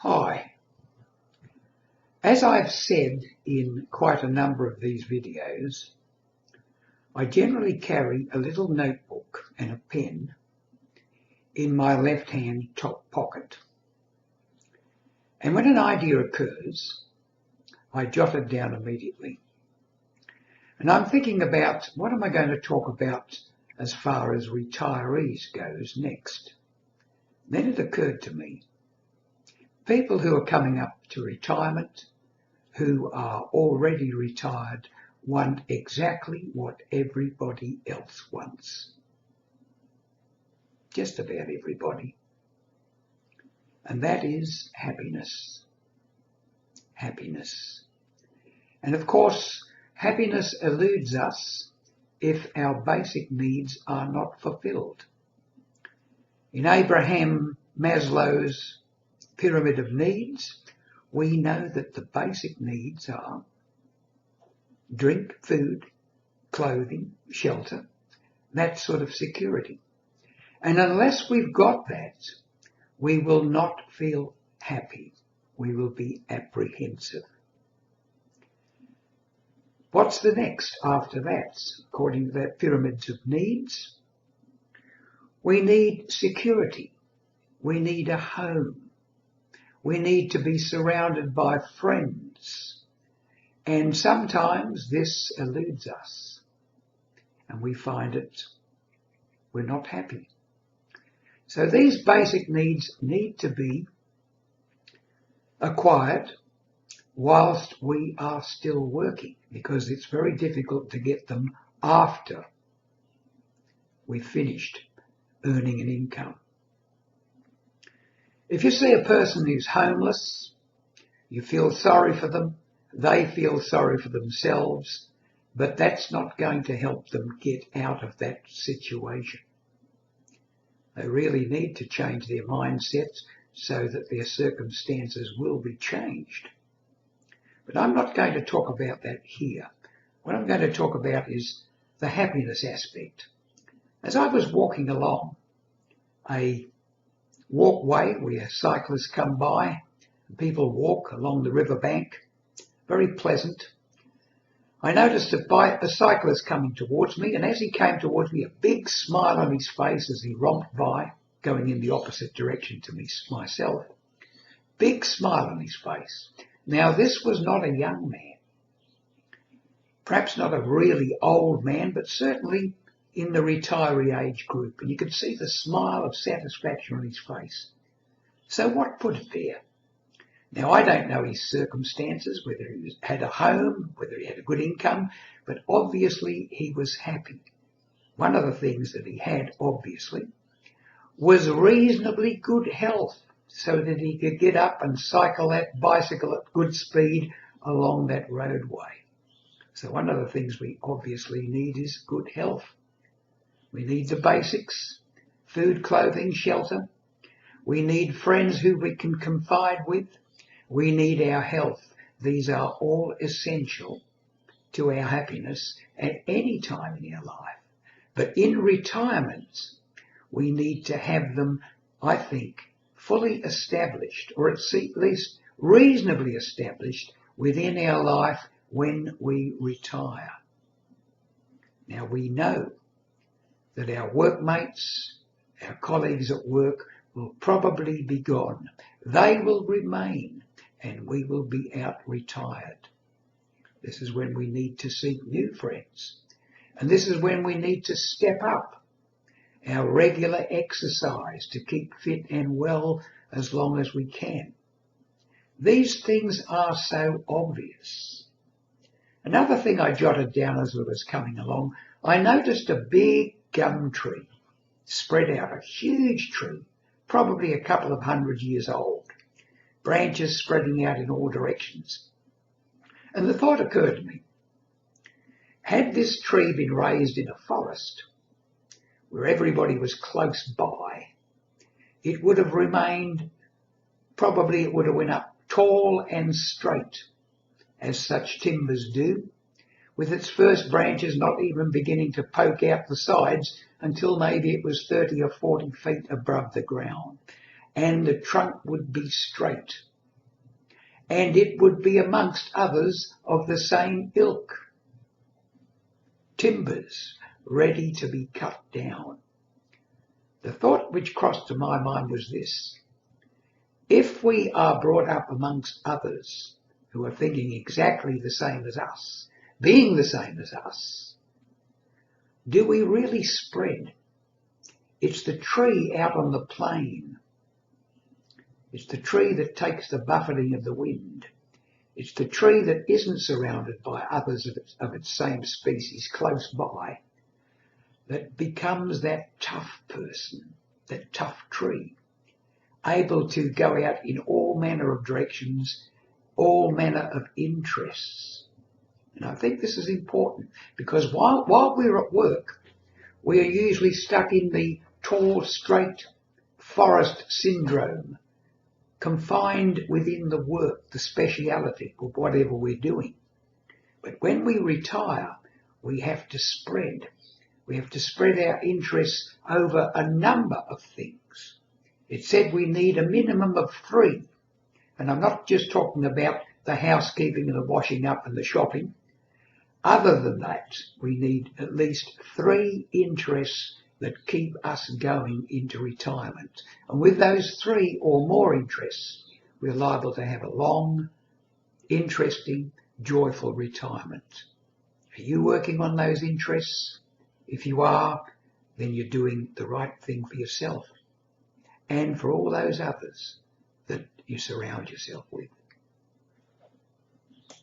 Hi. As I've said in quite a number of these videos, I generally carry a little notebook and a pen in my left-hand top pocket. And when an idea occurs, I jot it down immediately. And I'm thinking about what am I going to talk about as far as retirees goes next. Then it occurred to me, people who are coming up to retirement, who are already retired, want exactly what everybody else wants. Just about everybody. And that is happiness. Happiness. And of course, happiness eludes us if our basic needs are not fulfilled. In Abraham Maslow's pyramid of needs, we know that the basic needs are drink, food, clothing, shelter, that sort of security. And unless we've got that, we will not feel happy. We will be apprehensive. What's the next after that? According to that pyramid of needs, we need security. We need a home. We need to be surrounded by friends. And sometimes this eludes us and we find we're not happy. So these basic needs need to be acquired whilst we are still working, because it's very difficult to get them after we've finished earning an income. If you see a person who's homeless, you feel sorry for them, they feel sorry for themselves, but that's not going to help them get out of that situation. They really need to change their mindsets so that their circumstances will be changed. But I'm not going to talk about that here. What I'm going to talk about is the happiness aspect. As I was walking along a walkway where cyclists come by, and people walk along the riverbank, very pleasant, I noticed a cyclist coming towards me, and as he came towards me, a big smile on his face as he romped by, going in the opposite direction to myself. Big smile on his face. Now, this was not a young man, perhaps not a really old man, but certainly in the retiree age group, and you could see the smile of satisfaction on his face. So what put it there? Now, I don't know his circumstances, whether he had a home, whether he had a good income, but obviously he was happy. One of the things that he had, obviously, was reasonably good health, so that he could get up and cycle that bicycle at good speed along that roadway. So one of the things we obviously need is good health. We need the basics: food, clothing, shelter. We need friends who we can confide with. We need our health. These are all essential to our happiness at any time in our life. But in retirement, we need to have them, I think, fully established, or at least reasonably established within our life when we retire. Now, we know that our workmates, our colleagues at work will probably be gone. They will remain, and we will be out retired. This is when we need to seek new friends. And this is when we need to step up our regular exercise to keep fit and well as long as we can. These things are so obvious. Another thing I jotted down as I was coming along, I noticed a big gum tree spread out, a huge tree, probably a couple of 100 years old, branches spreading out in all directions. And the thought occurred to me, had this tree been raised in a forest where everybody was close by, it would have remained, probably it would have went up tall and straight, as such timbers do, with its first branches not even beginning to poke out the sides until maybe it was 30 or 40 feet above the ground. And the trunk would be straight. and it would be amongst others of the same ilk. Timbers ready to be cut down. The thought which crossed to my mind was this: if we are brought up amongst others who are thinking exactly the same as us, being the same as us, do we really spread? It's the tree out on the plain. It's the tree that takes the buffeting of the wind. It's the tree that isn't surrounded by others of its same species close by that becomes that tough person, that tough tree, able to go out in all manner of directions, all manner of interests. And I think this is important because while we're at work, we are usually stuck in the tall, straight forest syndrome, confined within the work, the speciality of whatever we're doing. But when we retire, we have to spread. We have to spread our interests over a number of things. It said we need a minimum of 3. And I'm not just talking about the housekeeping and the washing up and the shopping. Other than that, we need at least 3 interests that keep us going into retirement. And with those 3 or more interests, we're liable to have a long, interesting, joyful retirement. Are you working on those interests? If you are, then you're doing the right thing for yourself and for all those others that you surround yourself with.